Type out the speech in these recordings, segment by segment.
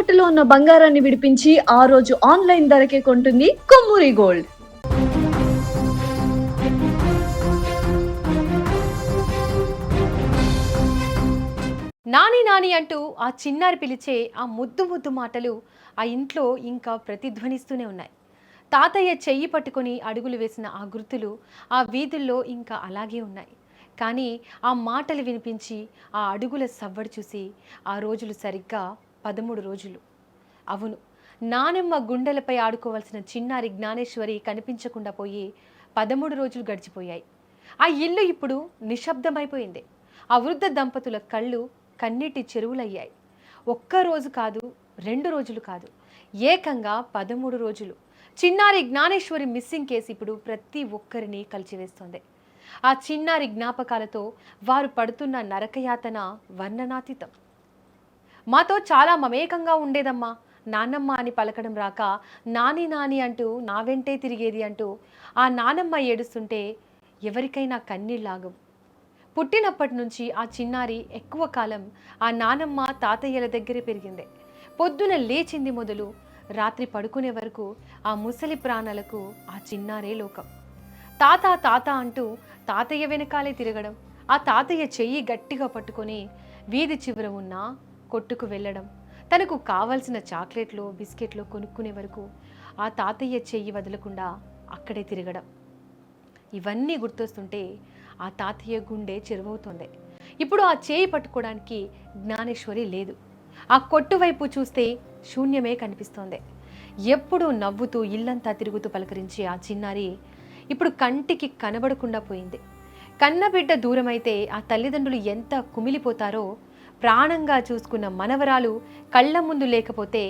తాకట్టులో ఉన్న బంగారాన్ని విడిపించి ఆ రోజు ఆన్లైన్ ధరకే కొంటుంది కొమ్మూరి గోల్డ్. నాని నాని అంటూ ఆ చిన్నారి పిలిచే ఆ ముద్దు ముద్దు మాటలు ఆ ఇంట్లో ఇంకా ప్రతిధ్వనిస్తూనే ఉన్నాయి. తాతయ్య చెయ్యి పట్టుకొని అడుగులు వేసిన ఆ గుర్తులు ఆ వీధుల్లో ఇంకా అలాగే ఉన్నాయి. కానీ ఆ మాటలు వినిపించి ఆ అడుగుల సవ్వడి చూసి ఆ రోజులు సరిగ్గా 13 రోజులు. అవును, నానమ్మ గుండెలపై ఆడుకోవాల్సిన చిన్నారి జ్ఞానేశ్వరి కనిపించకుండా పోయి 13 రోజులు గడిచిపోయాయి. ఆ ఇల్లు ఇప్పుడు నిశ్శబ్దమైపోయింది. ఆ వృద్ధ దంపతుల కళ్ళు కన్నీటి చెరువులయ్యాయి. ఒక్కరోజు కాదు, 2 రోజులు కాదు, ఏకంగా 13 రోజులు. చిన్నారి జ్ఞానేశ్వరి మిస్సింగ్ కేసు ఇప్పుడు ప్రతి ఒక్కరిని కలిచివేస్తుంది. ఆ చిన్నారి జ్ఞాపకాలతో వారు పడుతున్న నరకయాతన వర్ణనాతీతం. మాతో చాలా మమేకంగా ఉండేదమ్మా, నాన్నమ్మ అని పలకడం రాక నాని నాని అంటూ నా వెంటే తిరిగేది అంటూ ఆ నానమ్మ ఏడుస్తుంటే ఎవరికైనా కన్నీళ్ళాగవు. పుట్టినప్పటి నుంచి ఆ చిన్నారి ఎక్కువ కాలం ఆ నానమ్మ తాతయ్యల దగ్గరే పెరిగింది. పొద్దున లేచింది మొదలు రాత్రి పడుకునే వరకు ఆ ముసలి ప్రాణాలకు ఆ చిన్నారే లోకం. తాత తాత అంటూ తాతయ్య వెనకాలే తిరగడం, ఆ తాతయ్య చెయ్యి గట్టిగా పట్టుకొని వీధి చివర ఉన్న కొట్టుకు వెళ్ళడం, తనకు కావలసిన చాక్లెట్లు బిస్కెట్లు కొనుక్కునే వరకు ఆ తాతయ్య చెయ్యి వదలకుండా అక్కడే తిరగడం. ఇవన్నీ గుర్తొస్తుంటే ఆ తాతయ్య గుండె చెరువవుతుంది. ఇప్పుడు ఆ చేయి పట్టుకోవడానికి జ్ఞానేశ్వరి లేదు. ఆ కొట్టు వైపు చూస్తే శూన్యమే కనిపిస్తోంది. ఎప్పుడూ నవ్వుతూ ఇల్లంతా తిరుగుతూ పలకరించే ఆ చిన్నారి ఇప్పుడు కంటికి కనబడకుండా పోయింది. కన్నబిడ్డ దూరమైతే ఆ తల్లిదండ్రులు ఎంత కుమిలిపోతారో, ప్రాణంగా చూసుకున్న మనవరాలు కళ్ళ ముందు లేకపోతే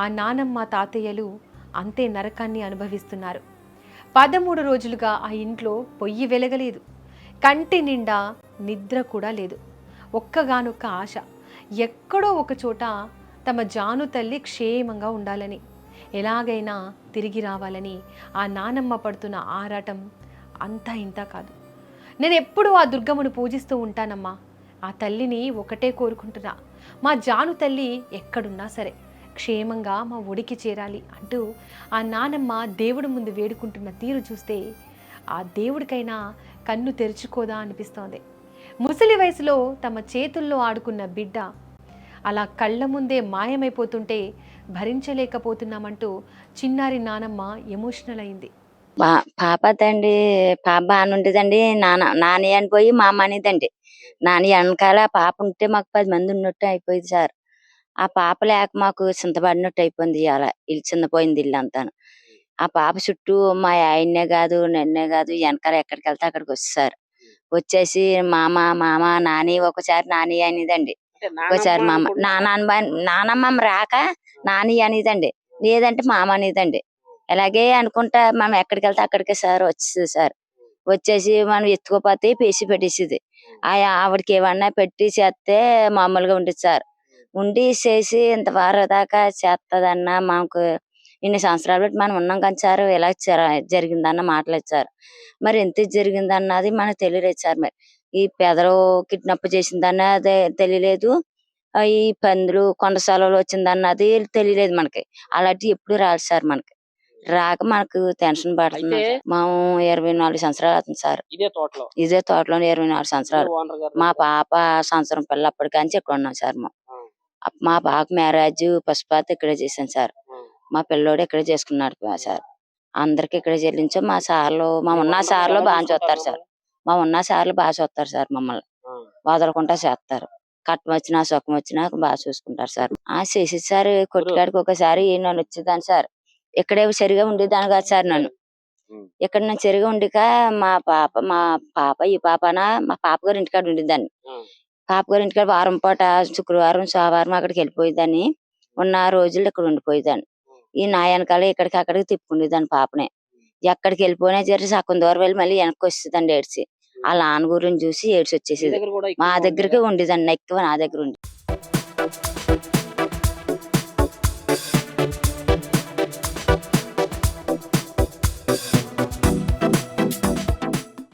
ఆ నానమ్మ తాతయ్యలు అంతే నరకాన్ని అనుభవిస్తున్నారు. 13 రోజులుగా ఆ ఇంట్లో పొయ్యి వెలగలేదు. కంటి నిండా నిద్ర కూడా లేదు. ఒక్కగానొక్క ఆశ, ఎక్కడో ఒక చోట తమ జాను తల్లి క్షేమంగా ఉండాలని, ఎలాగైనా తిరిగి రావాలని ఆ నానమ్మ పడుతున్న ఆరాటం అంతా ఇంతా కాదు. నేను ఎప్పుడూ ఆ దుర్గమ్మను పూజిస్తూ ఉంటానమ్మా. ఆ తల్లిని ఒకటే కోరుకుంటున్నా, మా జాను తల్లి ఎక్కడున్నా సరే క్షేమంగా మా ఒడికి చేరాలి అంటూ ఆ నానమ్మ దేవుడి ముందు వేడుకుంటున్న తీరు చూస్తే ఆ దేవుడికైనా కన్ను తెరుచుకోదా అనిపిస్తోంది. ముసలి వయసులో తమ చేతుల్లో ఆడుకున్న బిడ్డ అలా కళ్ళ ముందే మాయమైపోతుంటే భరించలేకపోతున్నామంటూ చిన్నారి నానమ్మ ఎమోషనల్ అయింది. పాప తండ్రి పాప బాగానే ఉండేదండి. నాని అని పోయి మా అమ్మ అనేదండి. నాని వెనకాల పాప ఉంటే మాకు 10 మంది ఉన్నట్టు అయిపోయింది సార్. ఆ పాప లేక మాకు చింతపడినట్టు అయిపోయింది. అలా ఇల్లు చిన్నపోయింది ఇల్లు అంతాను. ఆ పాప చుట్టూ మా ఆయన్నే కాదు నన్నే కాదు వెనకాల ఎక్కడికి వెళ్తే అక్కడికి వచ్చేసారు. వచ్చేసి మామ మామ నాని, ఒకసారి నాని అనేదండి, ఒకసారి మామ నానమ్మ రాక నాని అనేదండి, లేదంటే మామ అనేదండి. అలాగే అనుకుంటా మనం ఎక్కడికి వెళ్తే అక్కడికే సార్ వచ్చేది సార్. వచ్చేసి మనం ఎత్తుకోపోతే పేసి పెట్టేసేది. ఆవిడకి ఏమన్నా పెట్టి చేస్తే మామూలుగా ఉండేది సార్. ఉండి చేసి ఇంత వారం దాకా చేస్తదన్నా మాకు ఇన్ని సంవత్సరాలు బట్టి మనం ఉన్నాం కానీ సార్, ఇలా జరిగిందన్న మాటలేదు సార్. మరి ఎంత జరిగిందన్నది మనకు తెలియలేదు సార్. మరి ఈ పెదరు కిడ్నాప్ చేసిందన్న అదే తెలియలేదు. ఈ పందులు కొండ సెలవులు వచ్చిందన్నది తెలియలేదు మనకి. అలాంటివి ఎప్పుడు రాదు సార్. మనకి రాక మనకు టెన్షన్ పడుతుంది. మేము 24 సంవత్సరాలు అవుతుంది సార్. ఇదే తోటలో 24 సంవత్సరాలు. మా పాప సంవత్సరం పిల్ల అప్పటికాంచి ఇక్కడ ఉన్నాం సార్. మా పాప మ్యారేజ్ పసుపాత ఇక్కడే చేశాను సార్. మా పిల్లోడు ఇక్కడే చేసుకున్నాడు సార్. అందరికి ఇక్కడే చెల్లించాం. మా సార్లు ఉన్న సార్లు బాగా చూస్తారు సార్. ఉన్న సార్లు బాగా చూస్తారు సార్. మమ్మల్ని వదలకుండా చేస్తారు. కట్టం వచ్చినా సుఖం వచ్చినా బాగా చూసుకుంటారు సార్. చేసేది సార్. కొట్టుకాడికి ఒకసారి నన్ను వచ్చేదాన్ని సార్. ఇక్కడే సరిగా ఉండేదాన్ని కాదు సార్. నన్ను ఇక్కడ నేను సరిగా ఉండిక మా పాప ఈ పాపనా మా పాప గారి ఇంటికాడ ఉండేదాన్ని. పాప గారి ఇంటికాడ వారం పూట శుక్రవారం సోమవారం అక్కడికి వెళ్ళిపోయేదాన్ని. ఉన్న రోజులు ఇక్కడ ఉండిపోయేదాన్ని. ఈ నా వెనకాల ఇక్కడికి అక్కడికి తిప్పుకునేదాన్ని పాపనే. ఎక్కడికి వెళ్ళిపోయినా జరిగి సగం దూరం వెళ్ళి మళ్ళీ వెనక్కి వస్తుందండి ఏడ్చి. ఆ నాన్న గురించి చూసి ఏడ్చి వచ్చేసేది. మా దగ్గరికి ఉండేదాన్ని, ఎక్కువ నా దగ్గర ఉండి.